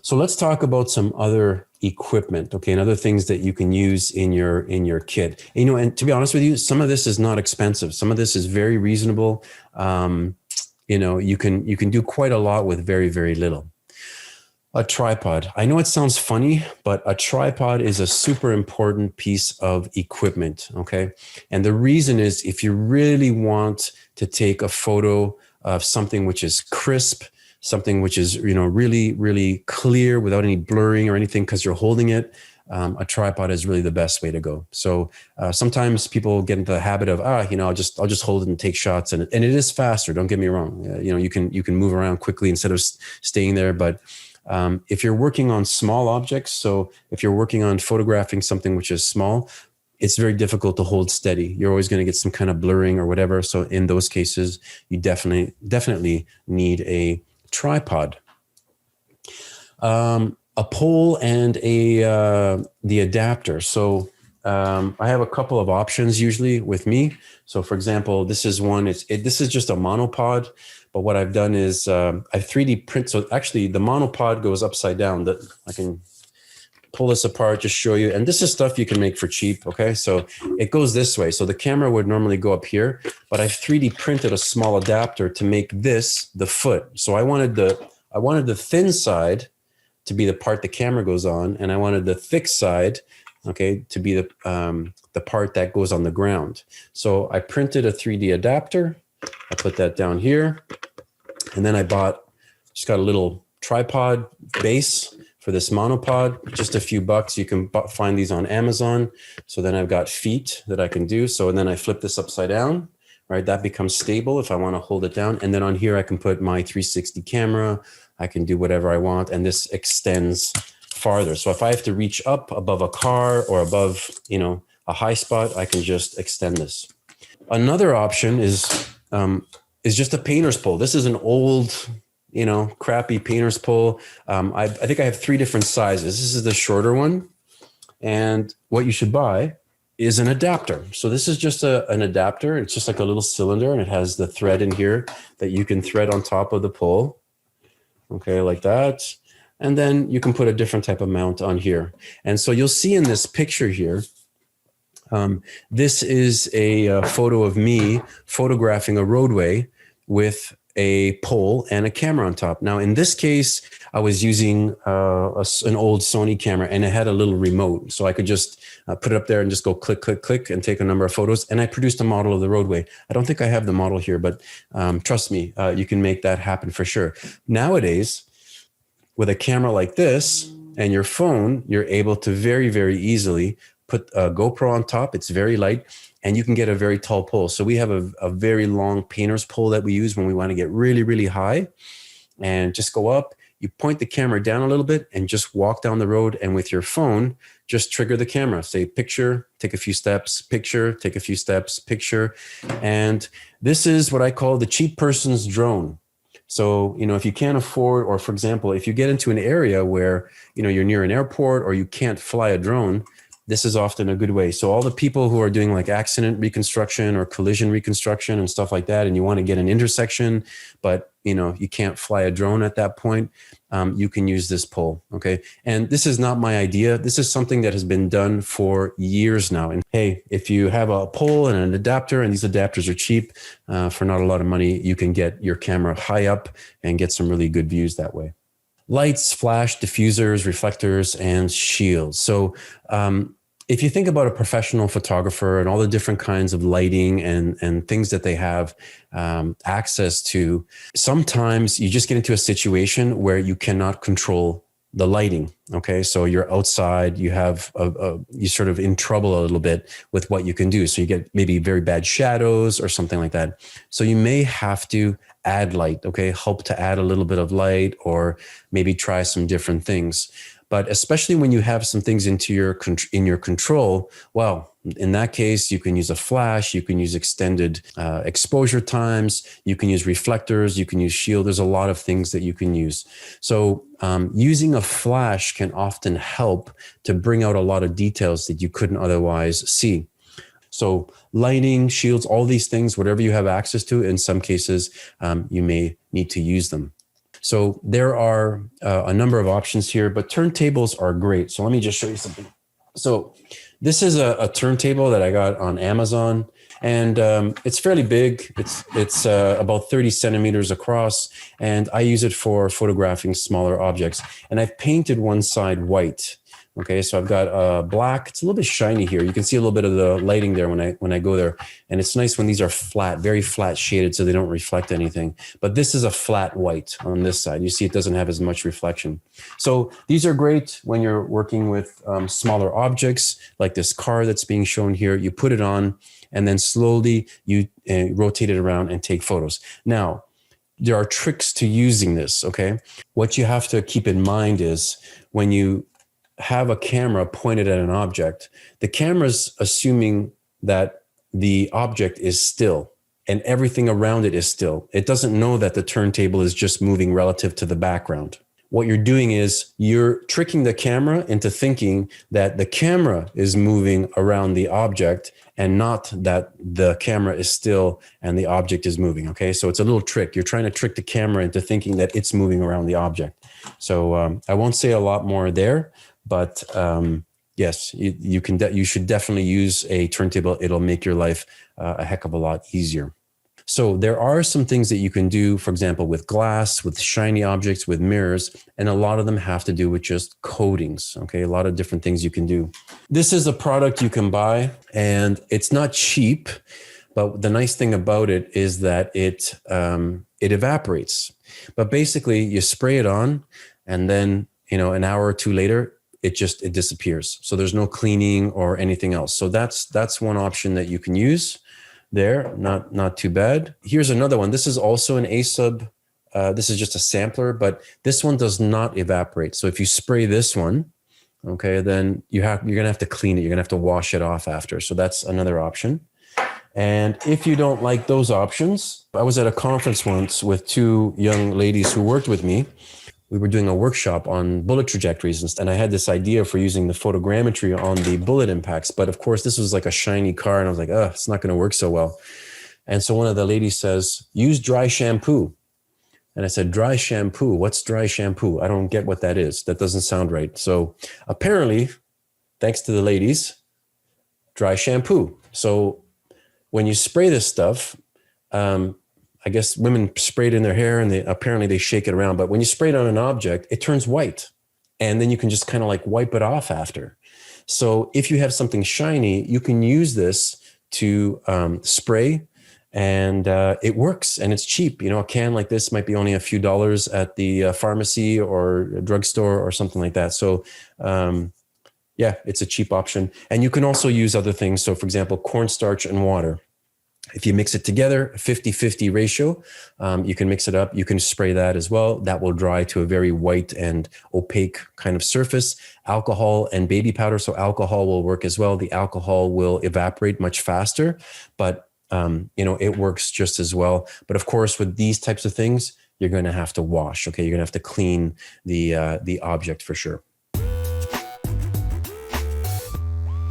So let's talk about some other equipment, okay, and other things that you can use in your kit. And, you know, and to be honest with you, some of this is not expensive. Some of this is very reasonable. You know, you can do quite a lot with very, very little. A tripod. I know it sounds funny, but a tripod is a super important piece of equipment, okay? And the reason is if you really want to take a photo of something which is crisp, something which is, you know, really, really clear without any blurring or anything because you're holding it, a tripod is really the best way to go. So sometimes people get into the habit of, you know, I'll just hold it and take shots, and it is faster. Don't get me wrong. You know, you can move around quickly instead of staying there, but if you're working on small objects, so if you're working on photographing something which is small, it's very difficult to hold steady. You're always going to get some kind of blurring or whatever. So in those cases, you definitely need a tripod. A pole and the adapter. So I have a couple of options usually with me. So for example, this is one. This is just a monopod. But what I've done is I 3D print. So actually the monopod goes upside down. I can pull this apart, just show you. And this is stuff you can make for cheap, okay? So it goes this way. So the camera would normally go up here, but I've 3D printed a small adapter to make this the foot. So I wanted the thin side to be the part the camera goes on, and I wanted the thick side, okay, to be the part that goes on the ground. So I printed a 3D adapter. I put that down here. And then I just got a little tripod base for this monopod, just a few bucks. You can find these on Amazon. So then I've got feet that I can do. So, and then I flip this upside down, right? That becomes stable if I want to hold it down. And then on here, I can put my 360 camera. I can do whatever I want. And this extends farther. So if I have to reach up above a car or above, you know, a high spot, I can just extend this. Another option is just a painter's pole. This is an old, you know, crappy painter's pole. I think I have 3 different sizes. This is the shorter one. And what you should buy is an adapter. So this is just an adapter. It's just like a little cylinder, and it has the thread in here that you can thread on top of the pole. Okay, like that. And then you can put a different type of mount on here. And so you'll see in this picture here, this is a photo of me photographing a roadway with a pole and a camera on top. Now, in this case, I was using an old Sony camera, and it had a little remote. So I could just put it up there and just go click, click, click, and take a number of photos. And I produced a model of the roadway. I don't think I have the model here, but trust me, you can make that happen for sure. Nowadays, with a camera like this and your phone, you're able to very, very easily put a GoPro on top. It's very light, and you can get a very tall pole. So we have a very long painter's pole that we use when we want to get really, really high, and just go up. You point the camera down a little bit and just walk down the road. And with your phone, just trigger the camera. Say picture, take a few steps, picture, take a few steps, picture. And this is what I call the cheap person's drone. So, you know, if you can't afford, or for example, if you get into an area where, you know, you're near an airport or you can't fly a drone, this is often a good way. So all the people who are doing like accident reconstruction or collision reconstruction and stuff like that, and you want to get an intersection, but you know, you can't fly a drone at that point, you can use this pole, okay? And this is not my idea. This is something that has been done for years now. And hey, if you have a pole and an adapter, and these adapters are cheap for not a lot of money, you can get your camera high up and get some really good views that way. Lights, flash, diffusers, reflectors, and shields. So if you think about a professional photographer and all the different kinds of lighting and things that they have access to, sometimes you just get into a situation where you cannot control the lighting. Okay, so you're outside, you have you're sort of in trouble a little bit with what you can do. So you get maybe very bad shadows or something like that. So you may have to add light, okay, help to add a little bit of light, or maybe try some different things. But especially when you have some things in your control, well, in that case, you can use a flash, you can use extended exposure times, you can use reflectors, you can use shield. There's a lot of things that you can use. So using a flash can often help to bring out a lot of details that you couldn't otherwise see. So lighting, shields, all these things, whatever you have access to, in some cases, you may need to use them. So there are a number of options here, but turntables are great. So let me just show you something. So this is a turntable that I got on Amazon, and it's fairly big. It's about 30 centimeters across, and I use it for photographing smaller objects. And I've painted one side white. Okay, so I've got black. It's a little bit shiny here. You can see a little bit of the lighting there when I go there, and it's nice when these are flat, very flat shaded, so they don't reflect anything. But this is a flat white on this side. You see, it doesn't have as much reflection. So these are great when you're working with smaller objects, like this car that's being shown here. You put it on, and then slowly you rotate it around and take photos. Now, there are tricks to using this. Okay, what you have to keep in mind is when you have a camera pointed at an object, the camera's assuming that the object is still and everything around it is still. It doesn't know that the turntable is just moving relative to the background. What you're doing is you're tricking the camera into thinking that the camera is moving around the object and not that the camera is still and the object is moving. Okay, so it's a little trick. You're trying to trick the camera into thinking that it's moving around the object. So I won't say a lot more there. But yes, you should definitely use a turntable. It'll make your life a heck of a lot easier. So there are some things that you can do, for example, with glass, with shiny objects, with mirrors, and a lot of them have to do with just coatings. Okay, a lot of different things you can do. This is a product you can buy, and it's not cheap, but the nice thing about it is that it evaporates. But basically, you spray it on, and then an hour or two later, it disappears. So there's no cleaning or anything else. So that's one option that you can use there. Not too bad. Here's another one. This is also an A-sub. This is just a sampler, but this one does not evaporate. So if you spray this one, okay, then you're gonna have to clean it. You're gonna have to wash it off after. So that's another option. And if you don't like those options, I was at a conference once with two young ladies who worked with me. We were doing a workshop on bullet trajectories, and I had this idea for using the photogrammetry on the bullet impacts. But of course, this was like a shiny car, and I was like, oh, it's not going to work so well. And so one of the ladies says, use dry shampoo. And I said, dry shampoo? What's dry shampoo? I don't get what that is. That doesn't sound right. So apparently, thanks to the ladies, dry shampoo. So when you spray this stuff, I guess women spray it in their hair and apparently they shake it around. But when you spray it on an object, it turns white. And then you can just kind of like wipe it off after. So if you have something shiny, you can use this to spray, and it works and it's cheap. A can like this might be only a few dollars at the pharmacy or drugstore or something like that. So yeah, it's a cheap option. And you can also use other things. So for example, cornstarch and water. If you mix it together, 50-50 ratio, you can mix it up. You can spray that as well. That will dry to a very white and opaque kind of surface. Alcohol and baby powder. So alcohol will work as well. The alcohol will evaporate much faster, but it works just as well. But of course, with these types of things, you're going to have to wash. Okay, you're going to have to clean the object for sure.